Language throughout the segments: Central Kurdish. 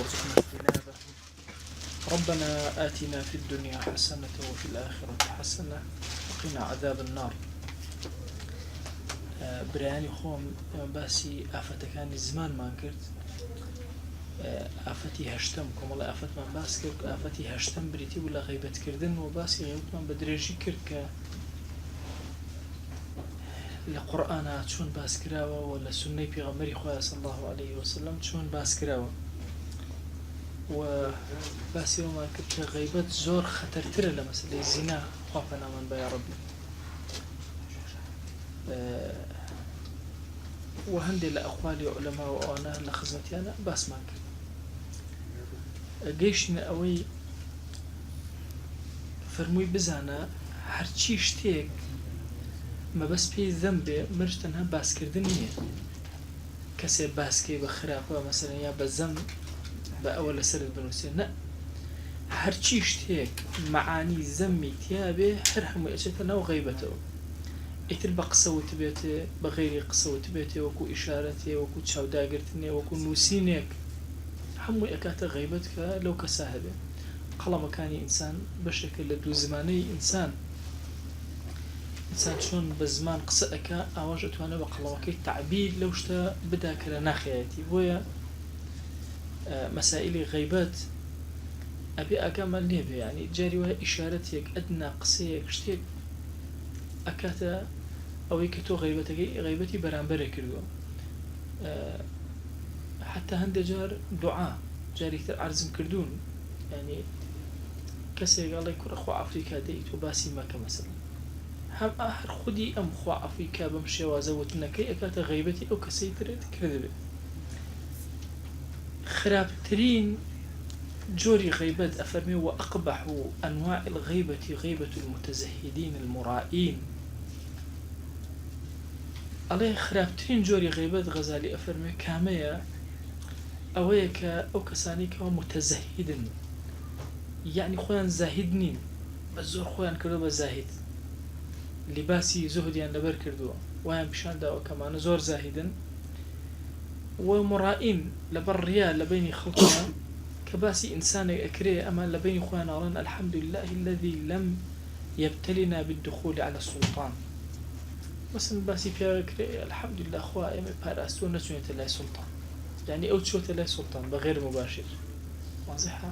وارزقنا اجتنابه. ربنا آتنا في الدنيا حسنة وفي الآخرة حسنة وقنا عذاب النار. برایانی خۆم باسی ئافەتەکانی زمانمان کرد. ئافەتی هەشتم کۆمەڵی ئافەتمان باس کرد. ئافەتی هەشتم بریتی بوو لە غیبەتکردن و باسی غیبەتمان بە درێژی کرد کە لە قورئانە چۆن باس کراوە و لە سونەی پێغەمبەری خۆی صلی الله علیه وسلم چۆن باس کراوە و باسی ئەومان کرد کە غیبەت زۆر خەتەرترە لە مەسەلەی زینا. خوا پەنامان بە یا ڕەبی. و هەندێک لە ئەقوالی عولەما و ئەوانە لە خزمەتیانە باسمان کرد. گەیشتنە ئەوەی فەرمووی بزانە هەرچی شتێک مەبەست پێی ذەمبێ مرج تەنها باسکردن نییە. کەسێ باسکەی بە خراپە مەسەلەن یا بە زەم بە ئەوە لەسەرت بنووسێ، نە، هەرچی شتێک مەعانی زەممی تیابێ هەر هەمووی ئەچێتە ناو غیبەتەوە. ئیتر بە قسەوت بێتێ، بە غەیری قسەوت بێتێ، وەکو ئیشارەتێ، وەکو چاوداگرتنێ، وەکو نووسینێک، هەمووی ئەکاتە غیبەت کە لەو کەسا هەبێ. قەڵەمەکانی ئینسان بەشێکە لە دوو زمانەی ئینسان چۆن بە زمان قسە ئەکا ئاواش ئەتوانێت بە قەڵەمەکەی تعبیر لەو شتە بدا کە لە ناخەیەتی. بۆیە مەسائلی غیبەت ئەبێ ئاگامان لێ بێ. یعنی جاری وایە ئیشارەتێک، ئەدنا قسەیەک، شتێک ئەکاتە ئەوەی کە تۆ غیبەتی بەرامبەرە کردووە. حتا هەندێک جار دوعا جارێکتر عەرزم کردوون، یعنی کەسێک ئەڵێ کوڕە خوا عەفوی کا دەی تۆ باسی مەکە مەسەڵەن، هەر خودی ئەم خوا عەفوی کا بەم شێوازە وتنەکەی ئەکاتە غیبەتی ئەو کەسەی ترت کردبێ. خراپترین جۆری غیبەت ئەفەرمێ وأقبح أنواع الغيبة غيبة المتزهدين المرائين. ئەڵێ خراپترین جۆری غیبەت غەزالی ئەفەرمێ کامەیە؟ ئەوەیە کە ئەو کەسانی کەەوە متەزەهیدن، یعنی خۆیان زاهید نین، بە زۆر خۆیان کردو بە زاهید، لیباسی زوهدیان لەبەر کردووە، وایان پیشانداوە کەمانە زۆر زاهیدن، و مڕائین لەبەر ڕیا لە بینی خەڵکیان کە باسی ئینسانێک ئەکرێ ئەمە لە بینی خۆیان ئاڵێن الحمد لله الذي لم يبتلنا بالدخول على السلطان. مثلا باسی پیاوەکرێ الحمد لله خوا ئێمە پاراستووە نەچوێتە لای سوڵتان، یعنی ئەو چۆتە لای سوڵتان بە غێر مباشر. واضحە؟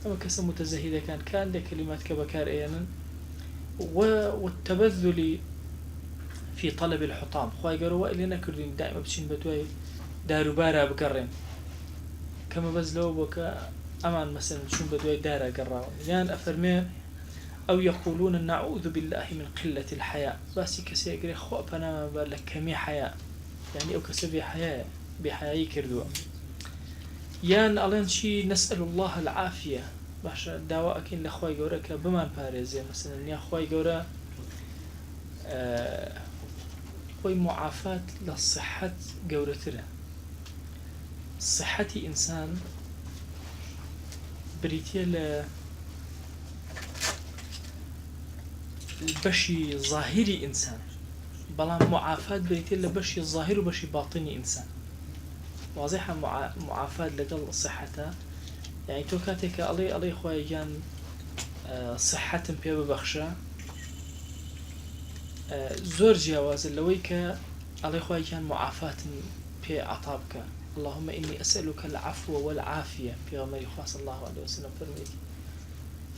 ئەمە کەسە متەزەهیدەکان کان لە کەلیمات کە بەکار ئێنن. والتبذل في طلب الحطام. خوای گەورە وای لێ نەکردوین دائما بچین بە دوای داروبارە بگەڕێن، کەمە بەس لەوە بۆ کە ئەمان مەسەلەن چوون بە دوای دارە گەڕاوە. یان ئەفەرمێ أو يقولون نعوذ بالله من قلة الحياء. باسي كسي يقري خو بنا بالك كمي حياء، يعني أو كسبي حياء بحياء كردوا. يان ألين شي نسأل الله العافية. باش دواء أكين لأخوي جورك بمان بارزة مثلا يا أخوي جورا خوي معافاة للصحة جورتنا. صحتي إنسان بريتيا البشي ظاهري إنسان، بلان معافاة بريتي لبشي ظاهر وبشي باطني إنسان. واضحة؟ معافاة لقل صحته، يعني تو كاتك علي خويا كان صحة بيا ببخشة زور جواز اللويك علي خويا كان معافاة بيا عطابك. اللهم إني أسألك العفو والعافية في غمر صلى الله عليه وسلم فرميتي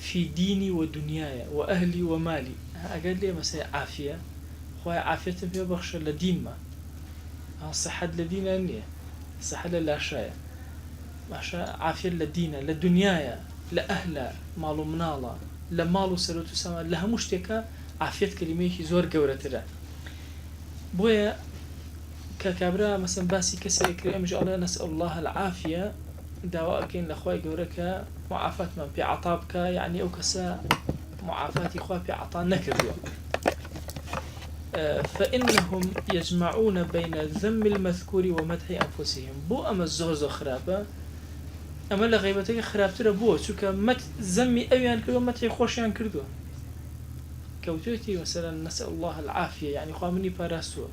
في ديني ودنياي وأهلي ومالي. أقول لي مثلا عافية، خويا عافية بيا بخشة لدين ما صحة لدين أني صحة للاشياء ماشا عافية لدينا لدنياي لأهلا مالو منالا لمالو سروتو سما لها مشتكى عافية كلمة زور جورة ترى. بويا ككبرى مثلا باسي كسر كريم جعلنا نسأل الله العافية دواء كين لأخوي جورك معافاة من في عطابك، يعني أو كسا معافاة إخوة في عطاء نكذوا. فإنهم يجمعون بين ذم المذكور ومدح أنفسهم. بو أما الزهز خرابة أما لغيبتك خرابتر بو شوكا مت ذمي أيان كردو مدح خوشيان كردو كوتوتي مثلا نسأل الله العافية، يعني إخوة مني باراسو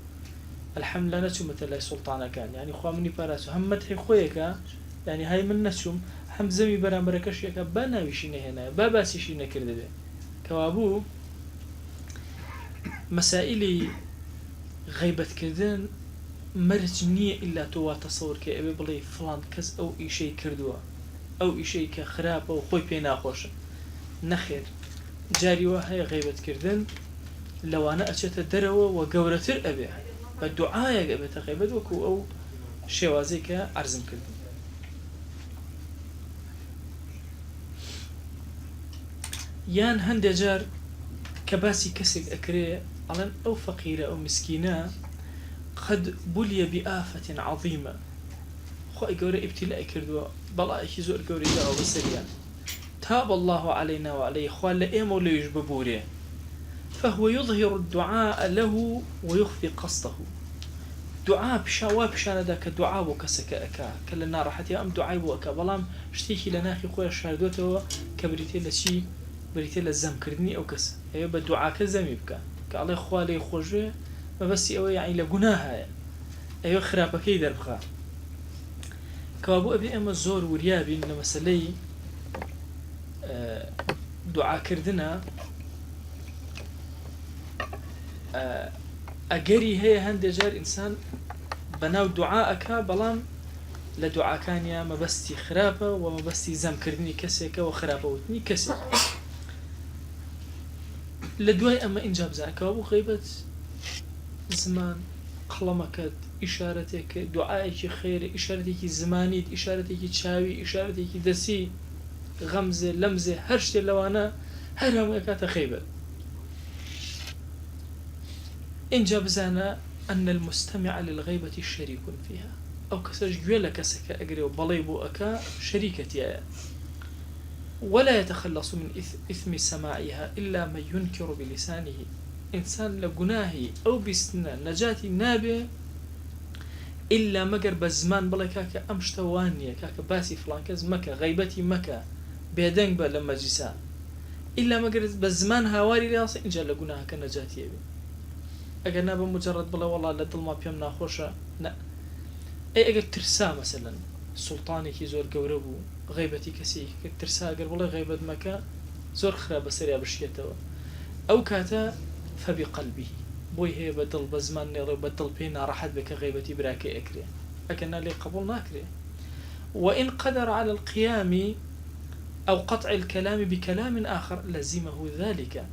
الحمد لله نتو مثلا سلطانة كان، يعني إخوة مني باراسو هم مدح خويك يعني هاي من نسوم هم زمي برامبركش يكا بنا ويشينه هنا باباسي شينه كرده به كوابو مسائل غيبة كردن مرج نية إلا توا تصور كأبي بلي فلان كز أو إشي كردوا أو إشي كخراب أو خوي بينا خوش نخير جاري وهي غيبة كردن لو أنا أشت دروا وجورتر أبي بالدعاء أبي تغيبت وكو أو شوازيك عرزم كردن يان هندجار كباسي كسك أكري على أو فقيرة أو مسكينة قد بلي بآفة عظيمة خو جوري ابتلاء كردوا بلا إشي زور جوري أو بسريان تاب الله علينا وعليه خوال لئيم ولا يجببوره فهو يظهر الدعاء له ويخفي قصده دعاء بشاوا بشان ذاك دعاء وكسك أكا كل النار حتى أم دعاء وأكا بلام شتيكي لناخي خويا شهادته كبريتي لشي بريتي للزم كردني أو كس أيوة بالدعاء كزم يبكى كالله خوالي خوجه ما بس أو يعني لجناها أيوة خرابك يدر بخا كابو أبي أما الزور وريابي إن مسألة دعاء كردنا أجري هي هندجار إنسان بناو دعاءك بلام لدعاء كان يا ما بستي خرابة وما بستي زم كردني كسيك وخرابة وتني كسي لدواي أما إنجاب زاك أبو غيبة زمان قلمك إشارتك دعائك خير إشارتك زماني إشارتك تشاوي إشارتك دسي غمزة لمزة هرشت لو أنا هرهم يكات خيبة إنجاب زانا أن المستمع للغيبة شريك فيها أو كسج جولك سكا أجري وبليبو أكا شريكتي ولا يتخلص من إثم سماعها إلا من ينكر بلسانه إنسان لجناهي أو بسنا نجاتي نابه إلا مجر بزمان بلا كاك أمشتوانية كاك باسي فلان كز مكة غيبتي مكة بيدنج بلما جسا إلا مجر بزمان هواري راسي إن جل جناها كنجاتي أبي أجنا بمجرد بلا والله لدل ما بيمنا خوشة لا أي أجر ترسا مثلا سلطاني كي زور جوربو غيبتي كسي كترسا أجر والله غيبة مكة زور خراب سريع بشيته أو كاتا فبقلبه بوي هي بدل بزمان نيرو بدل بينا راحت بك غيبتي براكي أكري أكنا لي قبول ناكري وإن قدر على القيام أو قطع الكلام بكلام آخر لزمه ذلك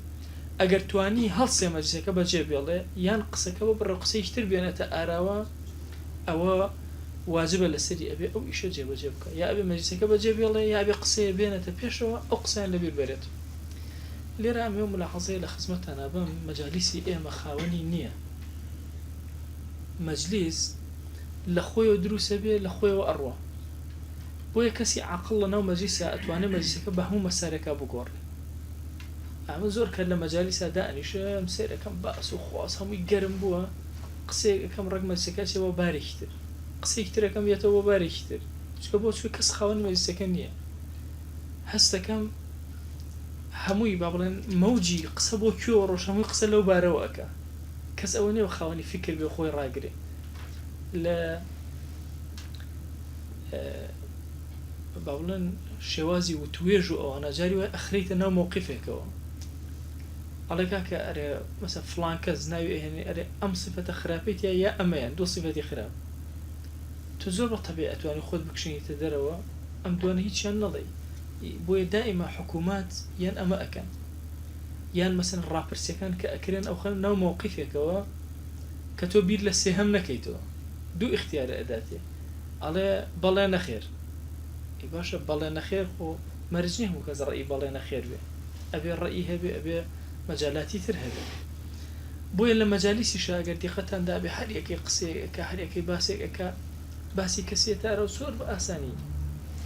أجر تواني هل سيمجسك بجيب يلا ينقصك وبرقصي يشتر بيانة آراوا أو واجب لسري أبي أو إيش جيبك يا أبي مجلسك بجيب يلا يا أبي قصي بيانة بيشوا أو قصي لبير بريت ليرى أم يوم ملاحظة لخدمتنا بام مجالسي إيه مخاوني نية مجلس لخوي ودروس به لخوي وأروى بويا كسي عقل نو مجلس أتواني مجلسك بهم مسارك أبو قور أما زور كلا مجالس داني شو مسير كم بأس وخواص هم يجرم بوا قصي كم رقم مجلسك شو باريختر قصي كتير كم يتوه باريختر شو بوش في كس خوان مجلسك نية هستا كم هموي بابلن موجي قصبو كيورو شموي قصلو باروكا كس أوني وخواني فكر بأخوي راقري لا بابلن شوازي وتويجو أو أنا جاري وأخريت أنا موقفك أو على كاك أري مثلا فلان كز ناوي يعني أري أم صفة خرابيتي يا أمان دو صفة خراب تزور بطبيعة يعني خود بكشني تدروا أم دواني هيتش نضي بوي دائما حكومات ين أما أكن ين مثلا الرابرس كان كأكرين أو خلنا نو موقفك أو كتوبير للسهم نكيتو دو اختيار أداتي على بلان خير باشا بلان خير هو مرجنيه هو كذا رأي بلان خير به أبي الرأي هبي أبي مجالاتي ترهبه بوي لما مجالسي شاقر دقيقة دا أبي حريكي قصي كحريكي باسي كسي تارو سور بأساني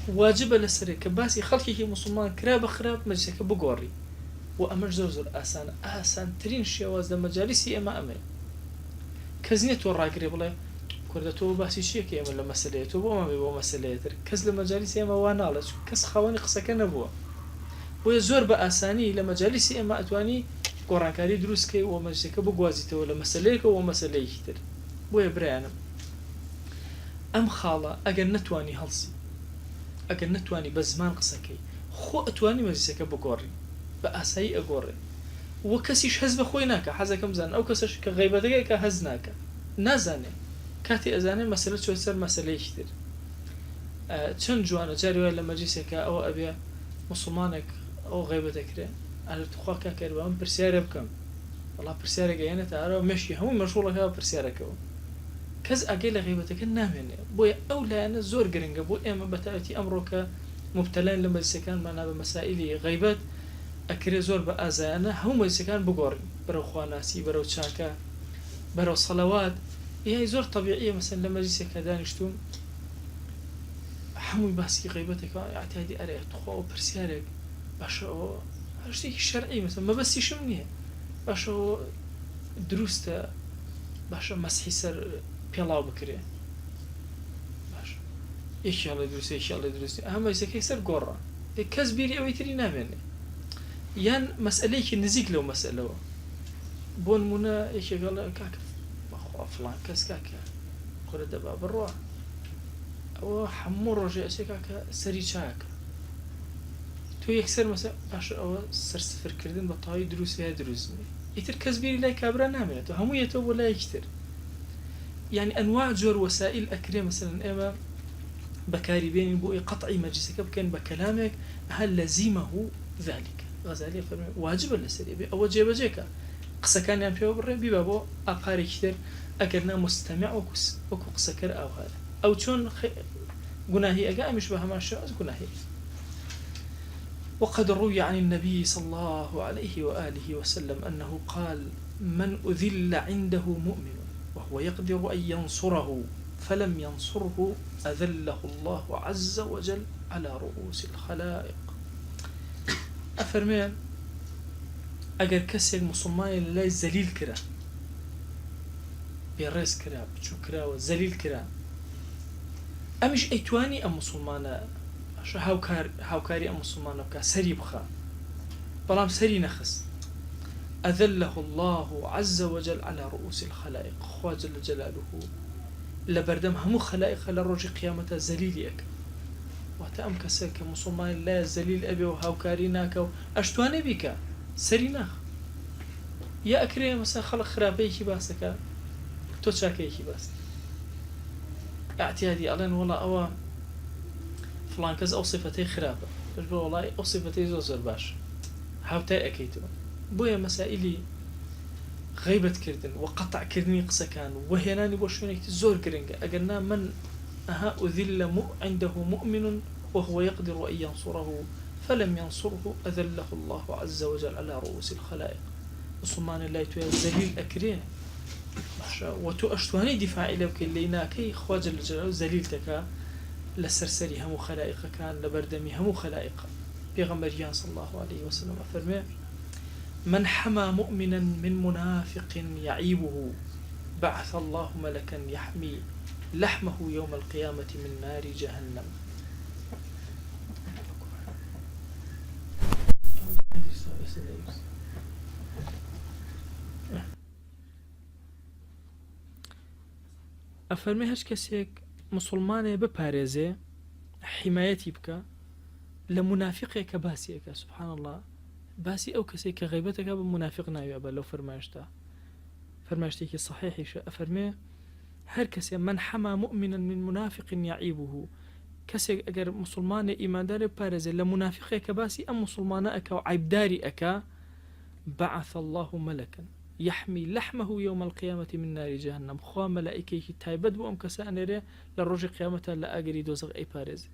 واجب لسرك باسي خلقي مسلمان كراب خراب مجلسك بقوري وأمر زوزر آسان ترين شواز مجالسي أما أمي كزنيت وراقري بلا كردتو باسي شيكي أما لمساليتو بوما بيبو مساليتر كز لمجالسي أما وانالج كز خواني قصك نبوه ويزور بأساني لمجالسي أما أتواني قرانكاري دروسكي ومجلسك بقوازيتو لمساليك ومساليكتر بويا بريانم أم خالة أجر نتواني هلسي ئەگەر نەتوانی بە زمان قسەکەی خۆ ئەتوانی مەجلیسەکە بگۆڕی بە ئاسایی ئەگۆڕێ وە کەسیش هەز بە خۆی ناکە حەزەکەم بزان ئەو کەسەش کە غیبەتەکەی کە هەز ناکە نازانێ کاتی ئەزانێ مەسەلە چۆن سەر مەسەلەیەکی تر چەند جوانە جاری وای لە مەجلیسێکە ئەوە ئەبێ موسڵمانێک ئەو غیبەتەکرێ ئەخوا کاکەر من پرسیارە بکەم وەڵا پرسیارێک گەیەنێتە ئارەوە مەشی هەموو مەشغوڵەکە پرسیارەکەەوە کەس ئاگەی لە غیبەتەکە نامێنێ بۆیە ئەو لایەنە زۆر گرنگە بۆ ئێمە بەتایبەتی ئەمڕۆکە مبتەلان لە مەجلیسەکانمانە بە مەسائیلی غیبەت ئەکرێ زۆر بە ئازایانە هەموو مەجلیسەکان بگۆڕین بەرەو خواناسی بەرەو چاکە بەرەو سەڵەوات یای زۆر طبیعیە مەسەن لە مەجلیسێکە دانیشتوون هەمووی باسی غیبەتێکەوە ئاعتیادی ئەرێ توخوا و پرسیارێک باشە ئەوە شتێکی شەرعی مەسەن مەبەستیشم نییە باشەوە دروستە باشە مەسحی سەر پێڵاو بکرێ باش یەکیاڵی دروستە یەکیاڵی دروستی ئەمە مەجلیسەکەی سەر گۆڕە کەس بیری ئەوەی تری نامێنێ یان مەسئلەیەکی نزیک لەو مەسئلەوە بۆ نمونە یەکێکەڵ کاکە بەخوا فڵان کەس کاکە خۆرە دەبا بڕوا ئەوە هەموو ڕۆژێ ئەچێ کاکە سەری چاکە تۆ یەکسەر مەسە باشە ئەوە سەرسفرکردن بە تەواوی دروست یا دروست نیە ئیتر کەس بیری لای کابرا نامێنێتەوە هەموو یەتەوە بۆ لایەکی تر يعني أنواع جور وسائل أكرم مثلا إما بكاري بين بوي قطعي مجلسك بكن بكلامك هل لزمه ذلك غزالي فرمي واجب لسري أو جيب جيكا قصة كان ينفيه بري ببابو أقاري كتير أكرنا مستمع وكو قصة كر أو هذا أو شون قناهي أجا مش بها ما شاء قناهي وقد روي عن النبي صلى الله عليه وآله وسلم أنه قال من أذل عنده مؤمن وهو يقدر أن ينصره فلم ينصره أذله الله عز وجل على رؤوس الخلائق أفرمي أجر كسر مسلمان لله زليل كرا بيرس كرا بشو كرا وزليل كرا أمش أيتواني أم مسلمان شو هاوكاري أم مسلمان بكا سري بخا بلام سري نخس أذله الله عز وجل على رؤوس الخلائق خوا جل جلاله لبردم همو خلائق لرجع قيامته زليليك وتأم كسك مسلمان لا زليل أبي وهاوكاري ناكو أشتواني بك سري ناخ يا أكريم مثلا خلق خرابيكي باسك توشاكيكي باس اعتيادي ألين والله أوا فلان كز أو صفتي خرابة بس والله أو صفتي زوزر باش هاوتاي أكيدو بويا مسائلي غيبت كردن وقطع كردني قصة كان وهناني بوشونيك زور كرنجا أقلنا من أذل عنده مؤمن وهو يقدر أن ينصره فلم ينصره أذله الله عز وجل على رؤوس الخلائق وصمان الله تويا زليل أكريه وتو أشتواني دفاعي لوك اللينا كي خواج الجلال زليلتك لسرسري همو خلائق كان لبردمي همو خلائق بيغمبريان صلى الله عليه وسلم أفرمي من حمى مؤمنا من منافق يعيبه بعث الله ملكا يحمي لحمه يوم القيامة من نار جهنم أفرمي هش كسيك مسلمان بباريزي حمايتي بك لمنافقك باسيك سبحان الله باسي أو كسي كغيبتك بمنافق ناوي أبا لو فرماشتك صحيح أفرمي هر كسي من حمى مؤمنا من منافق يعيبه كسي أجر مسلمان إيمان داري بارزي لمنافقك باسي أم مسلمان أكا وعيب داري أكا بعث الله ملكا يحمي لحمه يوم القيامة من نار جهنم خوا ملائكي تايبد بو أم كسا أنيري للرجي قيامة لا أجري دوزغ أي بارزي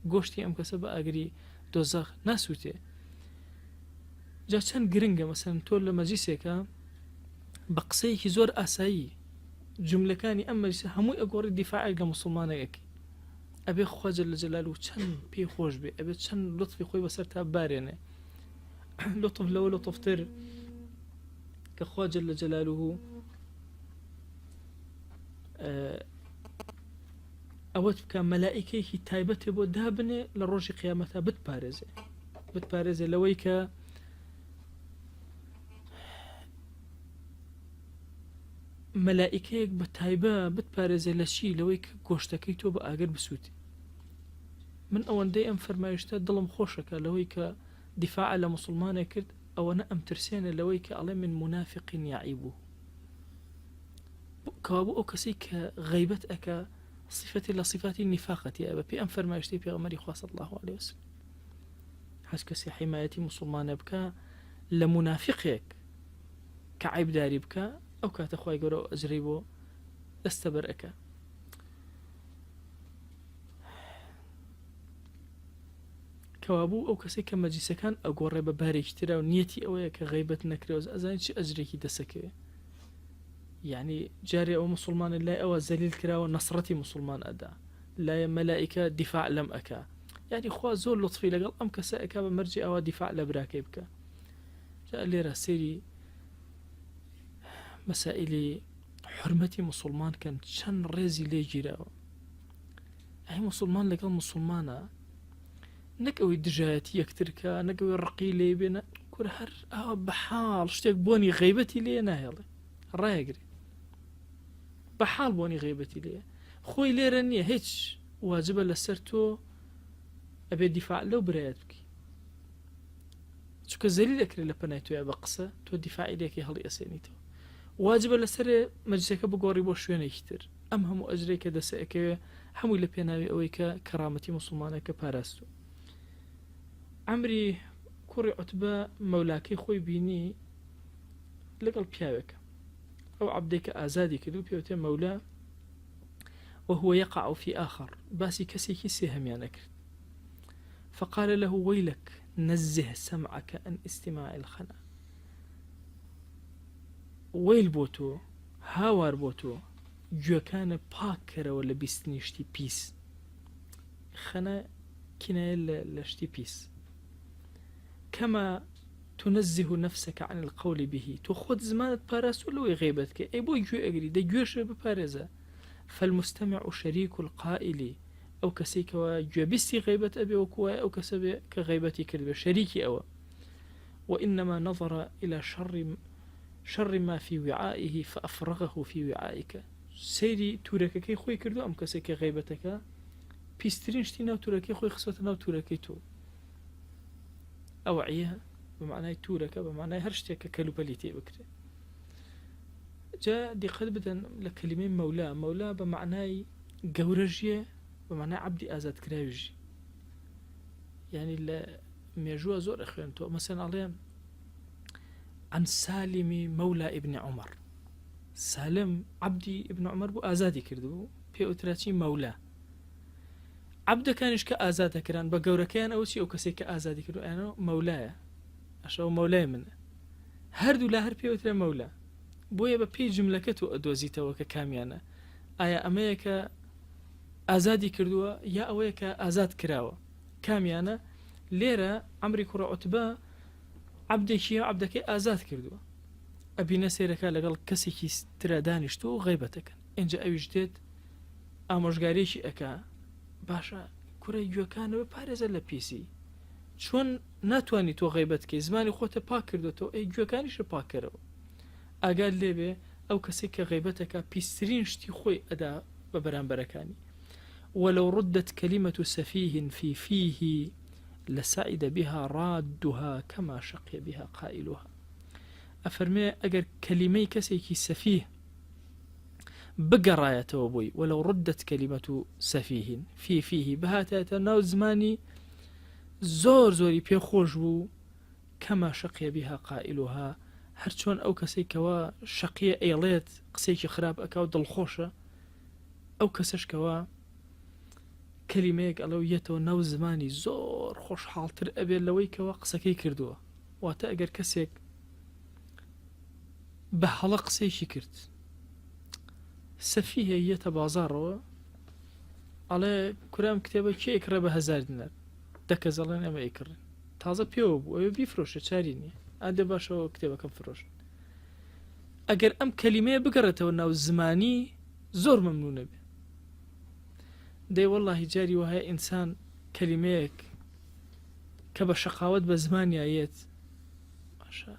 قوشتي أم كسا بأجري دوزغ ناسوتي جا چەند گرنگە مەسەن تۆ لە مەجلیسێکە بە قسەیەکی زۆر ئاسایی جملەکانی ئەم مەجلیسە هەمووی ئەگۆڕی دیفاعی لە موسڵمانەیەکی ئەبێ خوا جەل جەلالوهو چەند پێی خۆش بێ ئەبێ چەند لطفی خۆی بەسەر تا بارێنێ لطف لەوە لطفتر کە خوا جەل جەلالوهو ئەوەت بکە مەلائیکەیەکی تایبەتێ بۆ دابنێ لە ڕۆژی قیامەتە بتپارێزێ لەوەی کە مەلائیکەیەک بە تایبە بتپارێزێ لە چی لەوەی کە گۆشتەکەی تۆ بە ئاگر بسووتی من ئەوەندەی ئەم فەرمایشتە دڵم خۆشەکە لەوەی کە دیفاع لە مسلمانێک کرد ئەوەنە ئەم ترسێنە لەوەی کە ئەڵێ من منافق یعیبوه کەوابوو ئەو کەسەی کە غیبەت ئەکا صفەتی لە صفاتی نیفاقەتی ئەبە پێ ئەم فەرمایشتەی پێغەمبەری خوا صلی الله عليه وسلم هەچ کەسی حیمایەتی مسلمانە بکە لە منافقێک کە عیبداری بکە ئەو کاتە خوای گەورە ئەجرەی بۆ دەستەبەر ئەکا. کەوابوو ئەو کەسێک کە مەجلیسەکان ئەگۆڕێ بە بارێکی ترا و نیەتی ئەوەیە کە غیبەت نەکرێت ئەزانین چ ئەجرێکی دەسەکەوێ. یعنی جارێ ئەو مسلمانە لای ئەوە زەلیل کراوە نەسڕەتی مسلمان ئەدا لایە مەلائیکە دیفاع لەم ئەکا یعنی خوا زۆر لطفی لەگەڵ ئەم کەسە ئەکا بە مەرجی ئەوە دیفاع لە براکەی بکە. جا لێرە سێری مەسائلی حرمەتی مسلمان کەن چەند ڕێزی لێ گیراوە. ئەی مسلمان لەگەڵ مسلمانە نەک ئەوەی دژایەتی یەکترکە نەکەوەی ڕقی لێ بێنە کور هەر ئەوە بەحاڵ شتێک بۆنی غیبەتی لێ ناهێڵێ ڕایەگری بەحاڵ بۆنی غیبەتی لێ خۆی لێرە نییە هیچ واجبە لەسەر تۆ ئەبێ دیفاع لەو برایەت بکەی چونکە زەلیل ئەکرێت لە پەنای تۆیە بە قسە تۆ دیفاعی لێکی هەڵی ئەسێنیتەوە واجبە لەسەر مەجلیسەکە بگۆڕی بۆ شوێنێکی تر ئەم هەموو ئەجرێک کە دەسەکەوێ هەمووی لە پێناوی ئەوەی کە کەرامەتی مسلمانەکە پاراستوە. عەمری کوڕی عوتبە مەولاکەی خۆی بینی لەگەڵ پیاوێکە ئەو عەبدێکە ئازادی کردو پێوتێ مەولا وهو يقع في آخر باسي كسيكي سيهميان أكرد فقال له ويلك نزه سمعك عن استماع الخنا ويل بوتو هاوار بوتو جو كان باكر ولا بيستنيشتي بيس خنا كنا لشتي بيس كما تنزه نفسك عن القول به تأخذ زمان بارس ولا غيبتك أي بو جو أجري ده جوش ببارزة فالمستمع شريك القائل أو كسيك وجبستي غيبة أبي وكوا أو كسب كغيبتي كذب شريكي أو وإنما نظر إلى شر ما في وعائه فأفرغه في وعائك سيري تورككي خوي كردو أم كسيك غيبتك بيسترين شتينا وتوركي خوي خصوتنا وتوركي تو أوعيها بمعنى تورك بمعنى هرشتك كلوباليتي بكري جاء دي قد بدن لكلمين مولا بمعنى جورجية بمعنى عبدي آزاد كراوجي يعني لا ميجوا زور أخوانتو مثلا عليهم عن سالم مولى ابن عمر سالم عبدي ابن عمر بو آزادي كردو بيو تراتي مولا عبد كانش كآزاد كران بجوركان أو شيء أو كسي كآزادي كردو أنا مولاي أشو مولاي من هردو لا هر بيو ترى مولا بۆیە بە پێی جملەکەت و ئەدۆزیتەوە کە کامیانە ئایا ئەمەیە کە ئازادی کردووە یا ئەوەیە کە ئازاد کراوە کامیانە. لێرە عەمری کوڕە عوتبە عەبدێکی عەبدەکەی ئازاد کردووە ئەبینە سێرەکە لەگەڵ کەسێکی ترە دانیشتو و غیبەتەکەن اینجا ئەویش دێت ئامۆژگارێکی ئەکا باشە کوڕی گوێکانەوە پارێزە لە پیسی چۆن ناتوانانی تۆ غیبەتکەی زمانی خۆتە پاک کردوەوە ئەی گوێکانیشە پاکەرەوە ئاگال لێبێ ئەو کەسێک کە غیبەتەکە پیسترین شتی خۆی ئەدا بە بەرامبەرەکانی. ولو ردت كلمة سفيه في فيه لسعد بها رادها كما شقي بها قائلها. أفرمي أجر كلمي كسيكي سفيه بقراية توبوي ولو ردت كلمة سفيه في فيه بهاتها ناو زماني زور زوري بيخوش بو كما شقي بها قائلها هەرچۆن ئەو کەسێکەوە شەقیە ئێڵێت قسێکی خراپ ئەکا و دڵخۆشە ئەو کەسەشکەوە کەلیمەیەک ئەڵەو یەتەوە ناو زمانی زۆر خۆشحاڵتر ئەبێت لەوەی کەوە قسەکەی کردووە. واتە ئەگەر کەسێک بە هەڵە قسێکی کرد سەفیهە یەتە بازاڕەوە ئەڵێ کورام کتێبە کێ ئەکڕێ بە 1000 دینار دەکەس ئەڵێن ئەمە ئەیکڕن تازە پێوە بوو ئەوێ بیفرۆشە چاری نییە ئادێ باشەوە کتێبەکەم فرۆشن. ئەگەر ئەم کەلیمەیە بگەڕێتەوە ناو زمانی زۆر مەمنونە بێ دەی وەڵڵاهی جاری وهەیە ئینسان کەلیمەیەک کە بە شەقاوەت بە زمانیایەت باشە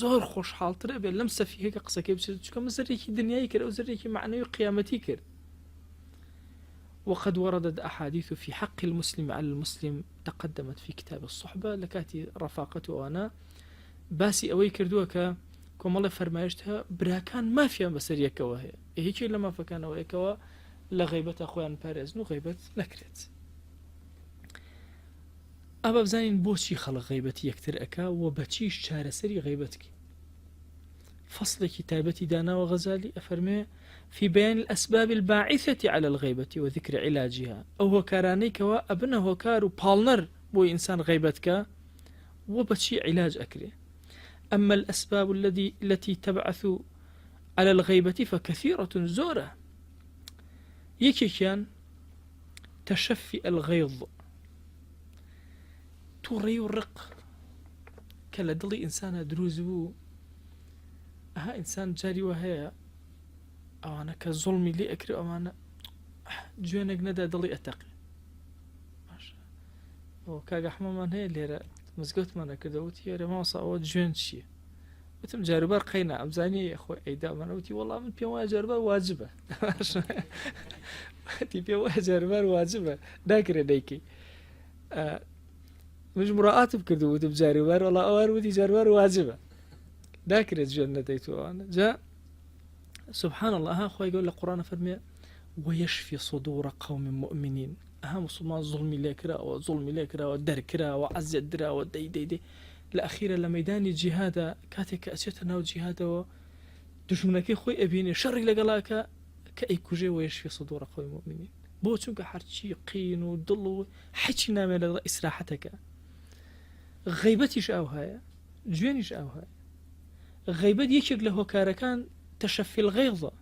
زۆر خۆشحاڵترە بێت لەم سەفیهەکە قسەکەی بچێت چونکە زەرێکی دنیایی کرد ئەو زەرێکی معنەوی قیامەتی کرد وقد وردت أحاديث في حق المسلم على المسلم تقدمت في كتاب الصحبة لكاتي رفاقته وأنا باسي أوي كردوك كم الله فرمايشتها براكان ما فيها بسرية وهي هيك لما فكان وهيكوا لغيبة أخوان باريز نو غيبة نكرت أبا بزانين بوشي خلق غيبتي يكتر أكا وبتشيش شار سري غيبتك فصل كتابتي دانا وغزالي أفرمي في بيان الأسباب الباعثة على الغيبة وذكر علاجها أو هو كارانيك وأبنه هو كارو بالنر بو إنسان غيبتك وبتشي علاج أكري أما الأسباب التي تبعث على الغيبة فكثيرة زورة يكي كان تشفي الغيظ توري الرق كلا دلي إنسان دروزو أها إنسان جاري وهي أو أنا كظلمي لي أكري أو أنا جوانك ندى دلي أتقي ماشا وكاقا حمامان هي اللي مزقوت مانا كدوتي يا رما صاوت جوان شي وتم جاربار قينا أمزاني أخوي أيدا مانا وتي والله من بيوان جاربار واجبة تي بيوان جاربار واجبة داكرة دايكي مش مراعاة بكردو وتم جاربار والله أوار ودي جاربار واجبة داكرة جنة ديتو أنا جاء سبحان الله ها أخوي يقول القرآن فرمي ويشفي صدور قوم مؤمنين أهم صما ظلمي لكرا وظلمي لكرا ودركرا وعز الدرا ودي دي دي الأخيرة لميدان الجهاد كاتك أشتنا وجهاد دشمنك خوي أبيني شر لقلاك كأي كوجي ويشفي صدور قوم مؤمنين بو تشوك حرشي قين وضلوا حكي نامي إسراحتك غيبتي أو هاي جوانيش أو هاي غيبت يشك له كاركان تشفي الغيظة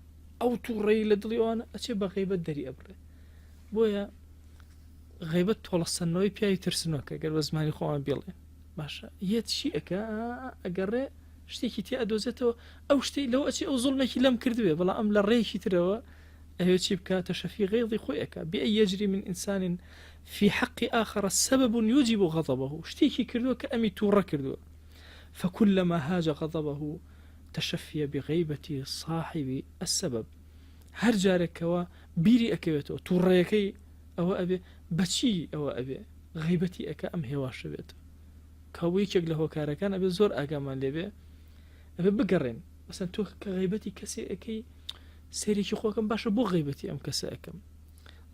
أو توري لدليوانا أتبا غيبت داري أبري بويا غيبت طول السنوي بيا يترسنوك أقل وزماني خوان بيلي باشا يات شيء أكا أقري شتيكي تي أدوزته أو شتي لو أتي أو ظلمك لم كردوه بلا أم لريكي تروا أيو تشيبكا تشفي غيظي خويك بأي يجري من إنسان في حق آخر السبب يوجب غضبه شتيكي كردوه كأمي تورا كردوه فكلما هاج غضبه تشفي بغيبة صاحب السبب هر جارك و بيري أكبتو توريكي أو أبي بچي أو أبي غيبتي أكا أم هواش بيتو كويكيك له كاركان أبي زور أقامان لبي أبي بقرين مثلا تو كغيبتي كسي أكي سيريكي خوكم باشا بو غيبتي أم كسي أكم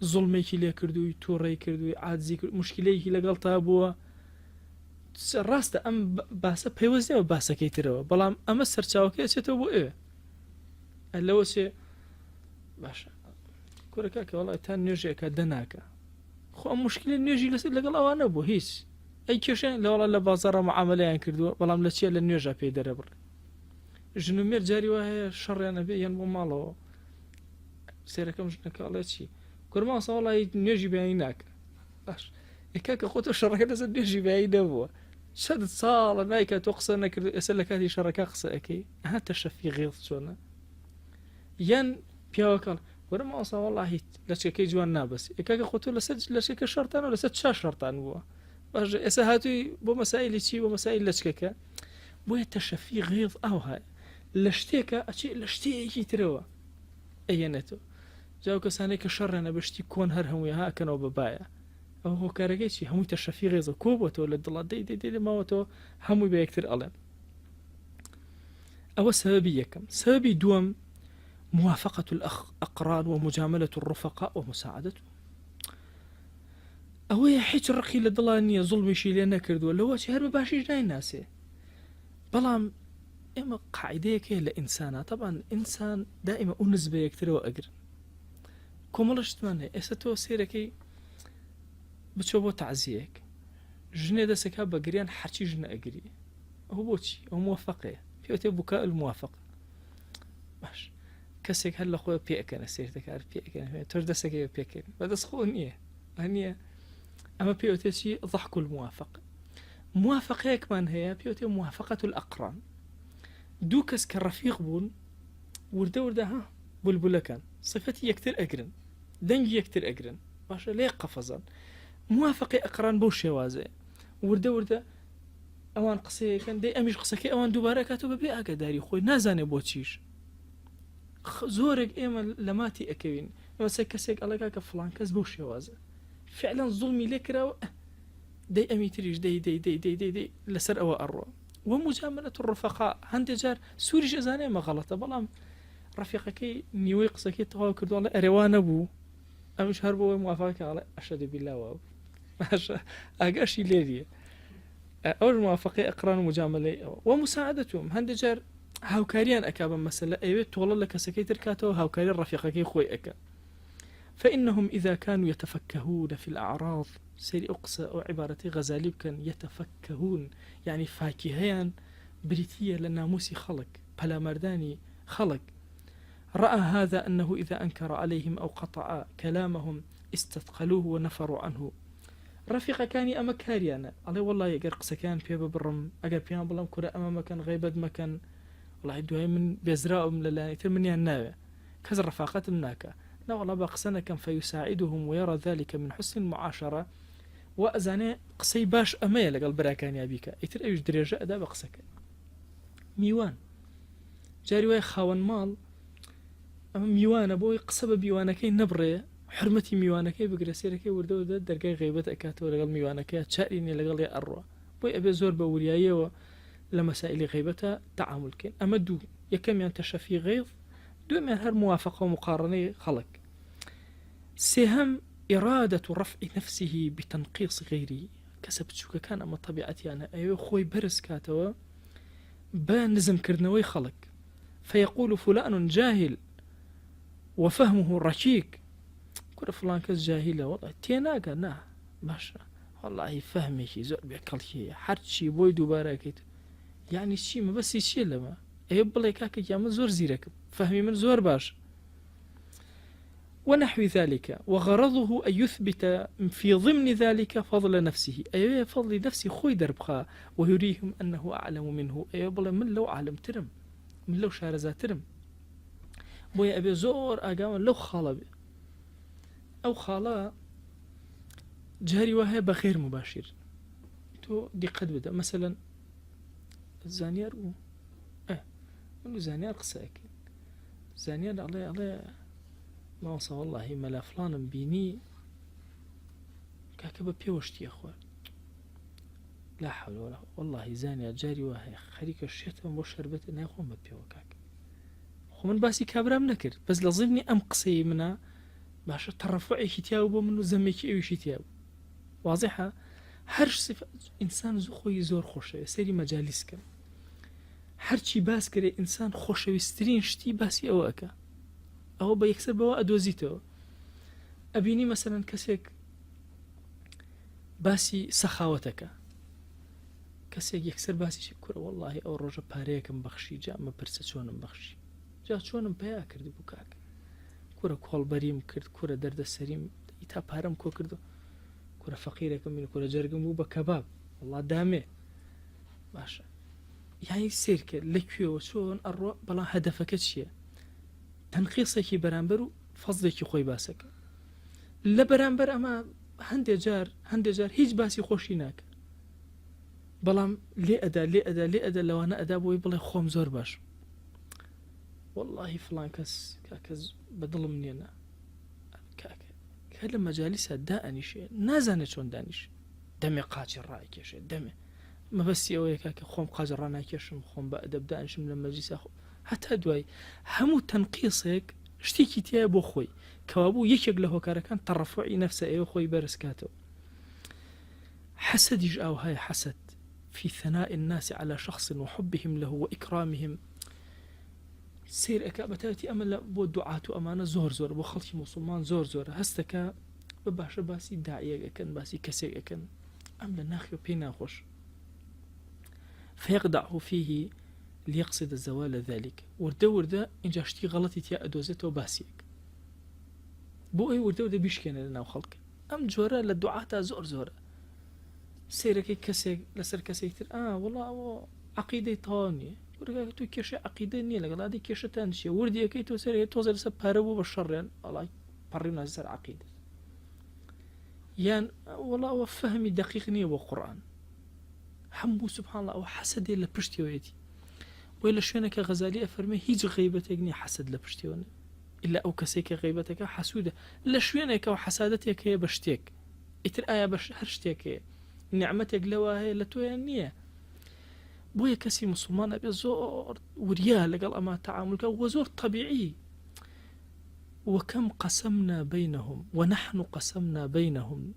ظلميكي لي كردوي توري كردوي عادزي كردوي مشكليكي لقلتها بوا ڕاستە ئەم باسە پەیوەستیەوە باسەکەیترەوە بەڵام ئەمە سەرچاوەکەی ئەچێتەوە بۆ ئێوە لەوە چێ باشە کوڕەکە وەڵای تا نوێژێکە دەناکە خۆ ئەم مشکلی نوێژی لەسەر لەگەڵ ئەوانە بوو هیچ ئەی کێشێن لەوەڵا لە بازاڕە معاملەیان کردووە بەڵام لە چیە لە نوێژە پێی دەرەبڕێ ژنومێر جاری وا هەیە شەڕیانە بێ یان بۆ ماڵەوە سێرەکەم ژنەکە ئەڵێ چی کورماسە وەڵای نوێژی بەیانی ناکە باش ئێکاکە خۆتە شەڕەکە لەسەر نوێژی بەیانی نەبووە شد صار نايكا تقصر انك اسالك هذه شركه قصاكي ها تشفي غيظ شلون ين بيوكل ورما اصلا والله لاشكي جوان نابس كاكا قلت له سجل لاشكي شرطان ولا ست شرطان هو باش اسهاتي بو مسائل شي ومسائل لاشكا بو تشفي غيظ او هاي لاشتيكا اشي لاشتي تروا اينتو جاوك سانيك شر انا بشتي كون هرهم ها كانوا ببايا أو هو كارجيشي همو تشفي غيظ كوبته ولا الضلات دي ما وتو همو بيكتر ألم أو سببية كم سببي دوم موافقة الأقران ومجاملة الرفقاء ومساعدته أو يحيج الرقي للضلانية ظلم يشي لنا كردو ولا هو شهر بباشي جاي ناسي بلام إما قاعدة كي لإنسانة طبعا إنسان دائما أنسبة يكتر وأقر كوملش تمنى إستو سيركي بچۆ بۆ تعزیەک ژنێ دەسەکە بە گریان حەچی ژنە ئەگری ئەو بۆچی ئەو موافقەیە پێوتێ بووکە الموافق باش کەسێک هەر لە خۆی پێکەنە سێرتەکار پێکەنە تۆش دەسەکەی پێکەن بەدەست خۆ نییە هەنیە ئەمە پێوتێ چی ضحك الموافق موافقەیەکمان هەیە پێوتێ موافقة الأقران دوو کەس کە ڕەفیق بوون وردە وردە ها بولبولەکان صفەتی یەکتر ئەگرن دەنگی یەکتر ئەگرن باشە لێ قەفەزان موافقي أقران بو شوازه ورده اوان قسەیەکەن دەی ئەمیش قسەکەی ئەوان دووبارە کاتەوە بەبێ ئاگاداری خۆی نازانێ بۆ چیش زۆرێک ئێمە لە ماتی ئەکەوین مثلا كسيك الله كاك فلان كاس بوش يوازه فعلا ظلمي لكرا دي أميتريش دي لسر أو أروى. ومجاملة الرفقاء هند جار سوري جزاني ما غلطة بلام رفيقك نيوي قصكي تغاو كردو الله أريوان أبو أمش هربو موافقك على أشهد بالله وأبو ماشا أقاشي ليدي أول موافقة إقران ومجاملة ومساعدتهم هند جار هاوكاريان أكابا مثلا أيوة تولى لك سكيتر كاتو هاوكاريان رفيقك خوي أكا فإنهم إذا كانوا يتفكهون في الأعراض سيري أقصى أو عبارة غزالي كان يتفكهون يعني فاكهيان بريتية للناموس خلق بلا مرداني خلق رأى هذا أنه إذا أنكر عليهم أو قطع كلامهم استثقلوه ونفروا عنه. رفيق كاني أما كاريانا علي والله يقر قسكان بيبا برم أقر بيان بلام كرة أما مكان غيبد مكان والله دوهي من بيزراء من للاني ترمني الناوي كذا رفاقات مناك لا والله بقسنا كان فيساعدهم ويرى ذلك من حسن المعاشرة وأزاني قصي باش أمي لقل براكان يا بيكا يتر أيش درجة أدا بقسك ميوان جاري واي خاون مال أما ميوان أبوي قصب بيوانكي نبري حرمتي ميوانكي بقرسيركي وردو دا درقاي غيبت أكاتو لقل ميوانكي تشاريني لقل يا أروى بوي أبي زور بوريايا لمسائل غيبتها تعامل كين أما دو يكم ينتشى في غيظ دو من هر موافقة ومقارنة خلق سهم إرادة رفع نفسه بتنقيص غيري كسبت شوكا كان أما طبيعتي أنا أيوه خوي برس كاتوا بنزم كرنوي خلق فيقول فلان جاهل وفهمه رشيك كل فلان كز جاهلة والله تيناقا نا باشا والله فهمي شي زور بيكل شي حرد شي بوي دوبارا كيت يعني شي ما بس شي لما يبلي كاك يا من زور زيرك فهمي من زور باش ونحو ذلك وغرضه أن يثبت في ضمن ذلك فضل نفسه أي فضل نفسه خوي دربخا ويريهم أنه أعلم منه أي بلا من لو عالم ترم من لو شارزا ترم بويا أبي زور أقام لو خالب أو خالا جاري وهي بغير مباشر تو دي قد بدأ مثلا الزانيار منو زانيار قساك زانيار عليه ما وصى والله ملا فلان بيني كاكبا بيوشتي يا أخوان لا حول ولا والله زانيار جاري وهي خريك الشيطان وشربت إنه يخون ببيو كاك خو من باسي كابرا منكر بس لازمني أم قصي منا باش ترفعي شتياوبو منو زميكي أو شتياوب واضحة هرش صفة إنسان خوي زور خوشه سيري مجالس كم هرچی باس کرێ ئینسان خۆشەویستترین شتی باسی ئەوەکە ئەوە بە یەکسەر بەوە ئەدۆزیتەوە ئەبینی مەسەلەن کەسێک باسی سەخاوەتەکە کەسێک یەکسەر باسی کوورە وەڵڵاهی ئەو ڕۆژە پارەیەکم بەخشی جا ئەمە پرسە چۆنم بەخشی جا چۆنم پیا کردی بوو کاک کوورە کۆڵبەریم کرد کوورە دەردەسەریم ئیتا پارەم کۆ کردو کوورە فەقیرێکم بین کوورە جەرگم بوو بە کەباب وەڵڵا دامێ باشە يعني سيرك لكيو شون الرو بلا هدفك شيء تنقيصك برامبر فضلك خوي باسك لا برامبر اما هندي جار هيج باسي خوشيناك بلام لي ادا لو انا ادا بوي بلا خوم زور باش والله فلان كاكز بدل مني انا كلام مجالسها داني شيء نازنه شون دانيش دمي قاچي رايك شيء دمي ما بس يوي كاك خوم قاجرانا كيشم خوم بأدب دانشم لما جيس أخو حتى دواي همو تنقيصك شتيكي تيابو خوي كوابو يكيق له كاركان ترفعي نفسه ايو خوي برسكاتو حسد يجاو هاي حسد في ثناء الناس على شخص وحبهم له وإكرامهم سير أكابتاتي أمل بو دعاتو أمانة زور بو خلشي مسلمان زور هستكا بباشا باسي داعية أكن باسي كسي أكن أمل ناخيو بينا خوش فيقدعه فيه ليقصد زوال ذلك ورده إن جاشتي غلطي تيا أدوزته باسيك بو أي ورده بيشكينا لنا وخلق أم جورا للدعاة زور سيركي كسيك لسر كسيكتر والله عقيدة طاني ورده تو كيش عقيدة نية لقد هذه كيش تانشي وردي كي تو سيري توزر سبارو بالشر الله برينا زر عقيدة يعني والله وفهمي دقيق نية وقرآن حمو سبحان الله أو حسد إلا بشتي ويدي وإلا شوينك غزالي أفرمي هيج غيبة يقني حسد لبشتي وني إلا أو كسيك غيبتك حسودة لشوينك أو حسادتك هي بشتيك إتر آية هرشتيك هي نعمتك لوا هي لتويا النية بويا كسي مسلمان أبي زور وريا لقال أما تعاملك وزور طبيعي. وكم قسمنا بينهم ونحن قسمنا بينهم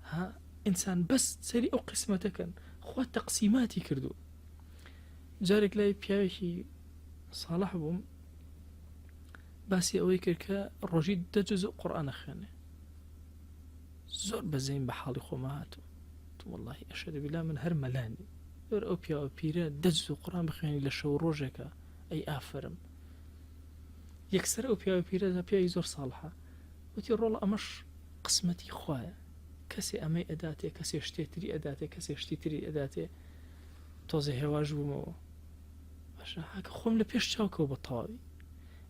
ها إنسان بس سري أو قسمتك خوا تقسيماتي كردو جارك لاي بياوشي صالح بوم باسي أوي كركا الرجيد دجزء قرآن خانه زور بزين بحالي خوماتو والله أشهد بالله من هر ملاني زور أو بياو بيرا دجزء قرآن بخاني لشو روجك أي آفرم يكسر أو بياو بيرا بياو زور صالحة وتي الرول أمش قسمتي خوايا كسي أمي أداتي كسي اشتيتري أداتي كسي اشتيتري أداتي توزي هواجبو باشا هاك خوم لبيش شاوكو بطاوي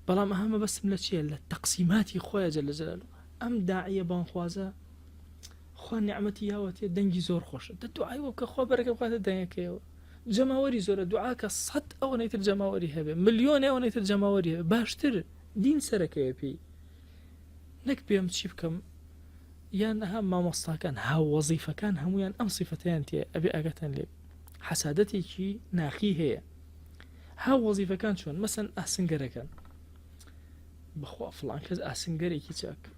بلام أهم بس من الشيء التقسيماتي خويا جل جلاله أم داعية بان خوازا خوا نعمتي ياوتي دنجي زور خوش الدعاء وك خوا بركة بقات الدنيا كيو جماوري زور دعاك صد أو نيت الجماوري هبه مليون أو نيت الجماوري هبه باشتر دين سركة بي نك بيم تشيبكم يان هم ما مصاكن ها وظيفة كان هم يان أم صفتين تي أبي أجتن لي حسادتي شي ناقي هي ها وظيفة كان شون مثلا أحسن جركان بخوا فلان كذا أحسن جريكي شاك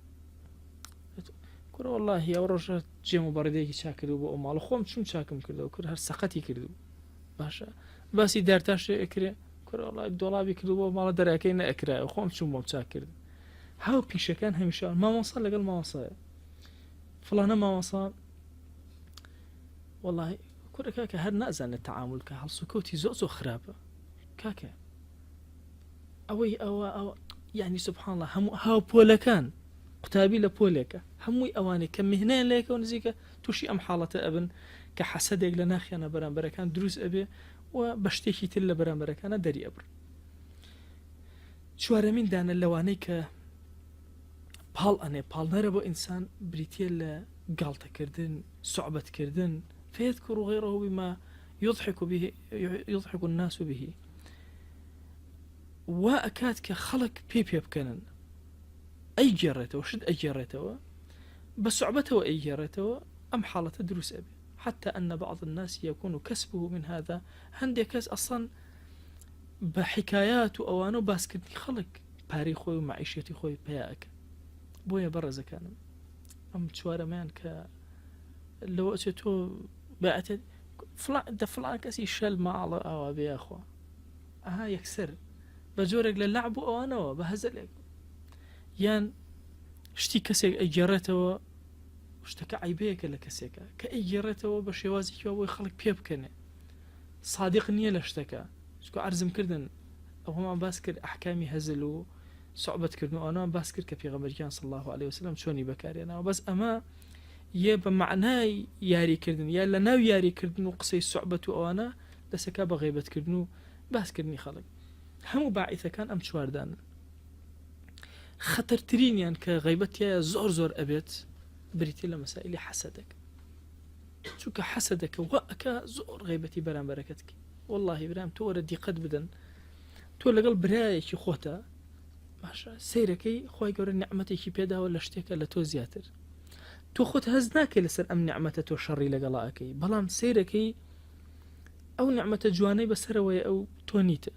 كره والله يا ورجة جيم بارديكي شاكلو بو مال خوم شو شاكم كردو كره هر سقتي كردو باشا بس دارتاش اكره كره والله الدولابي كردو بو مال دراكين اكره خوم شو مو شاكر هاو بيش كان همشان ما وصل لقل ما وصل فلان ما وصل والله كره كاكا هر نازل التعامل كهل سكوتي زوزو خرابه كاكا أو يعني سبحان الله هم هاو بولكان قتابي لبولك هموي أواني كمهنين لك ونزيك توشي أم حالة أبن كحسدك لناخي أنا بران بركان دروس أبي وبشتيكي تلا بران بركان داري أبر شوارمين دانا اللواني ك بال نربو إنسان بريتيل قالتا كردن صعبة كردن فيذكر غيره بما يضحك الناس به وأكاد كخلق بيب كنن أي جرته وشد أي جرته بصعبته وأي جرته أم حالة دروس أبي حتى أن بعض الناس يكون كسبه من هذا عندي كاس أصلا بحكايات وأوانو باسكتني خلق باري خوي ومعيشتي خوي بياك بويا برز كان أم تشوارا مان ك لو أتو بعت فلان كاسي شل ما على أو أبي أخو يكسر بجورك للعب وأوانو بهزلك يان شتي كسيك أجرته وشتك عيبيك لكسيك كأجرته بشوازي كوا يخلق بيبكنه صادق نية لشتكى شكو عرزم كردن أو هم باسكر أحكامي هزلوا صعبة كردن أنا باسكر كبيغمبر كان صلى الله عليه وسلم شوني بكاري أنا بس أما يبقى معناه ياري كردن يا لنا ياري كردن وقصي صعبة وأنا لسكا بغيبة كردن باسكرني خلق هم باعثة كان أم شواردان خطرترين يعني كغيبتي زور أبيت بريتي لمسائل حسدك شو كحسدك وأكا زور غيبتي برام بركتك والله برام توردي قد بدن تولى قلب برايك خوتا ماشا سيركي خوي قول نعمتي كي بيدها ولا اشتيك الا تو زياتر تو خوت هزناك لسر ام نعمته تو شري لقلاكي بلام سيركي او نعمته جواني بسروي او تونيته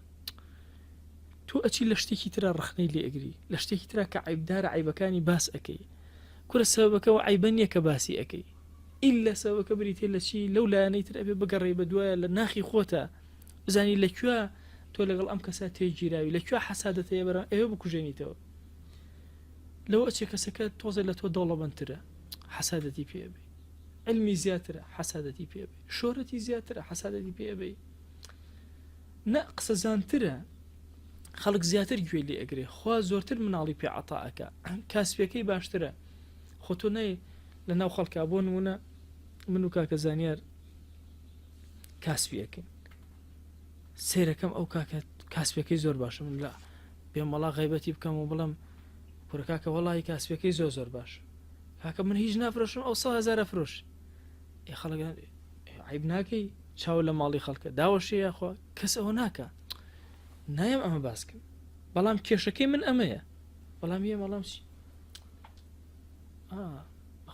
تو أشي لشتيكي ترى رخني لي أجري لشتيكي ترى كعيب دار عيبكاني باس أكي كل سببك وعيبني كباسي أكي إلا سببك بريتي لشي لولا نيتر أبي بقري بدوايا لناخي خوتا زاني لكوا تولى قل أم كساتي جيراوي لكوا حسادة يبرا أيوب بكوجيني تو لو أشي كسكات توصل لتو دولة بنترة حسادتي في أبي علمي زياترة حسادتي في أبي شهرتي زياترة حسادتي في أبي نقص زانترة خلق زياتر جوي لي أجري خوا زورتر من علي بي عطاءك كاسبيكي باشترى خوتوني لنا وخلق أبون منو كاك زانيار كاسبيكي سيركم أو كاك كاسبيكي زور باش من لا بيوم الله غيبتي بكم وبلم كاك والله كاسبيكي زور باش كاك من هيج نافرش أو 100,000 فروش يا خلق عيبناكي شاول مالي خلق داوشي يا أخو كس هناك نايم أما باسكن بلام كيشكي من أمية بەڵام یە مەڵام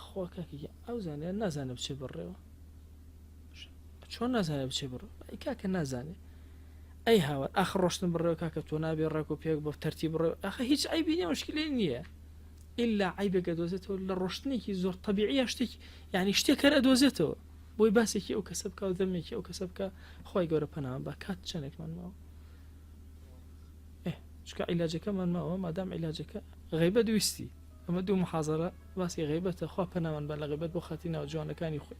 خوا کاکی ئەو زانێ نازانە بچێ بڕێەوە چۆن نازانێ بچێ بڕ کاکە نازانێ ئەی هاوار ئاخ ڕۆشتن بڕێەوە کاکە تۆ نابێ ڕێک و پێک بە تەرتی بڕێ ئەخە هیچ ئایبی نیە مشکلێ نییە ئللا عیبێکە دۆزێتەوە لە ڕۆشتنێکی زۆر طبیعیە شتێک یعنی شتێک هەر ئەدۆزێتەوە بۆی باسێکی ئەو کەسە بکە و دەمێکی ئەو کەسە بکە خۆی گەورە پەنامان بە کات چەندێکمان ماوە چکە عیلاجەکەمان ماوە مادام عیلاجەکە غیبەت ویستی ئەمە دوو محاضرە باسی غیبەتە خوا پەنامان بە لە غیبەت بۆ خاتی ناو جوانەکانی خۆی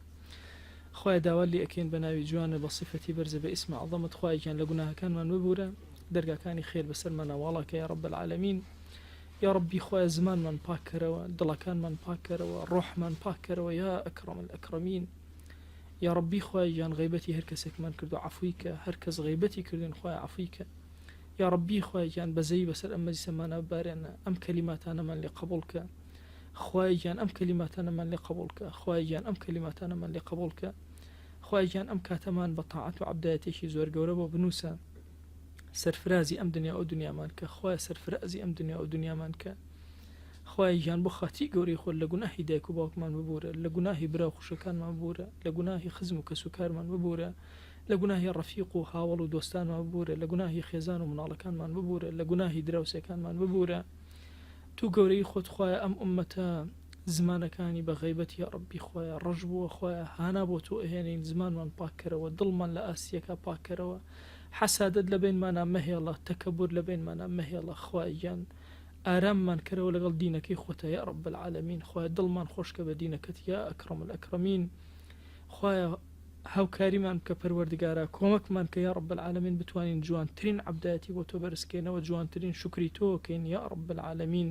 خۆی داوا لێ ئەکەین بە ناوی جوانە بە صفەتی بەرزە بە ئیسمە عەظەمەت خوایەکیان لە گوناهەکانمان ببورە دەرگاکانی خێر بەسەرمانە واڵاکە یا رب العالمین یا ربی خۆی زمانمان پاک کەرەوە دڵەکانمان پاک کەرەوە ڕۆحمان پاک کەرەوە یا ئەکرەم الئەکرەمین یا ربی خۆی گیان غیبەتی هەر کەسێکمان کردو عەفوی کە هەر کەس غیبەتی کردن خۆی عەفوی کە یا ربی خۆی گیان بەزەی بەسەر ئەم مەجلیسەمانە ببارێنە ئەم کەلیماتانەمان لێ قبوڵ کە خۆی گیان ئەم کەلیماتانەمان لێ قبوڵ کە خۆی گیان ئەم کەلیماتانەمان لێ قبوڵ کە خۆی گیان ئەم کاتەمان بە تاعەت و عەبدایەتێکی زۆر گەورە بۆ بنووسە سەرفرازی ئەم دنیا و دنیامان کە خۆی سەرفرازی ئەم دنیا و دنیامان کە خۆی گیان بۆ خاتی گەوری خۆ لە گوناهی دایک و باوکمان ببورە لە گوناهی برا خوشەکانمان ببورە لە گوناهی خزم و کەسوکارمان ببورە لە گوناهی ڕەفیق و هاوڵ و دۆستانمان ببورە لە گوناهی خێزان و مناڵەکانمان ببورە لە گوناهی دراوسەکانمان ببورە تو گەورەی خۆت خۆیە ئەم ئومەتە زمانەکانی بە غیبەت یا ربی خۆیە ڕەش بووە خۆیە هانا بۆ تۆ ئەهێنین زمانمان پاککەرەوە دڵمان لە ئاسیەکە پاککەرەوە حەسادەت لە بینمانە مەهێڵە تەکەبور لە بینمانە مەهێڵە خوایان ئاراممان کەرەوە لەگەڵ دینەکەی خۆتە یا رب العالمین خۆی دڵمان خۆشکە بە دینەکەت یا ئەکرەم الئەکرەمین خۆیە هاوکاریمان کە پەروەردگارە کۆمەکمان کە یا رب العالمین بتوانین جوانترین عەبدایەتی بۆ تۆ بەرزکەینەوە جوانترین شکری تۆکەین یا رب العالمین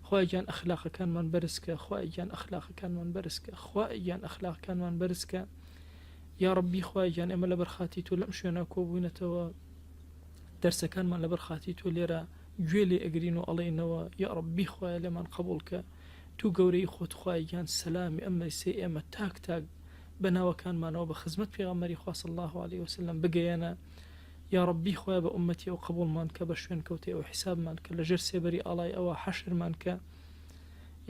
خۆی گیان ئەخلاقەکانمان بەرزکە خۆی گیان ئەخلاقەکانمان بەرزکە خۆی گیان ئەخلاقەکانمان بەرزکە یا ربی خۆی گیان ئێمە لە بەرخاتی تۆ لەم شوێنە کۆبووینەتەوە دەرسەکانمان لە بەرخاتی تۆ لێرە گوێ لێ ئەگرین و ئەڵێنەوە یا ربی خۆی لێمان قبول کە تو گەورەی خۆت خۆی گیان سەلامی ئەمە سێ ئێمە تاک تاک بەناوەکانمانەوە بە خزمەت پێغەمبەری خوا صلی الله علیه وسلم بگەیەنە یا ربی خۆی بە ئومەتی ئەو قبولمان کە بە شوێن کەوتێ ئەو حسابمان کە لەژێر سێبەری ئاڵای ئەوە حەشرمان کە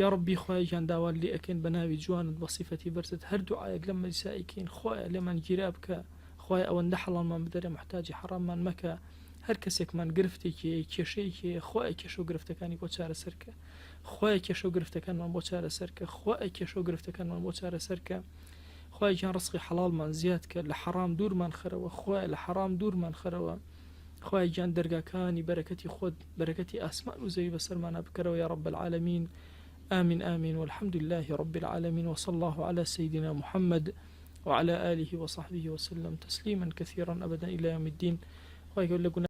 یا ربی خۆی گیان داوا لێ ئەکەین بە ناوی جوانت بە صیفەتی بەرزت هەر دوعایەک لەم مەجلیسە ئەیکەین خۆی لێمان گیرا بکە خۆی ئەوەندە حەڵالمان بدەرێ محتاجی حەراممان مەکە هەر کەسێکمان گرفتێکی کێشەیەکی خۆی کێشە و گرفتەکانی بۆ چارەسەرکە خۆی کێشە و گرفتەکانمان بۆ چارەسەرکە خۆی کێشە و گرفتەکانمان بۆ چارەسەرکە خۆی گیان ڕزقی حەڵالمان زیاد کە لە حەرام دوورمان خەرەوە خۆی لە حەرام دوورمان خەرەوە خۆی گیان دەرگاکانی بەرەکەتی خۆت بەرەکەتی ئاسمان و زەوی بەسەرمانە بکەرەوە یا رب العالمین آمين آمين والحمد لله رب العالمين وصلى الله على سيدنا محمد وعلى آله وصحبه وسلم تسليما كثيرا أبدا إلى يوم الدين ويقول لك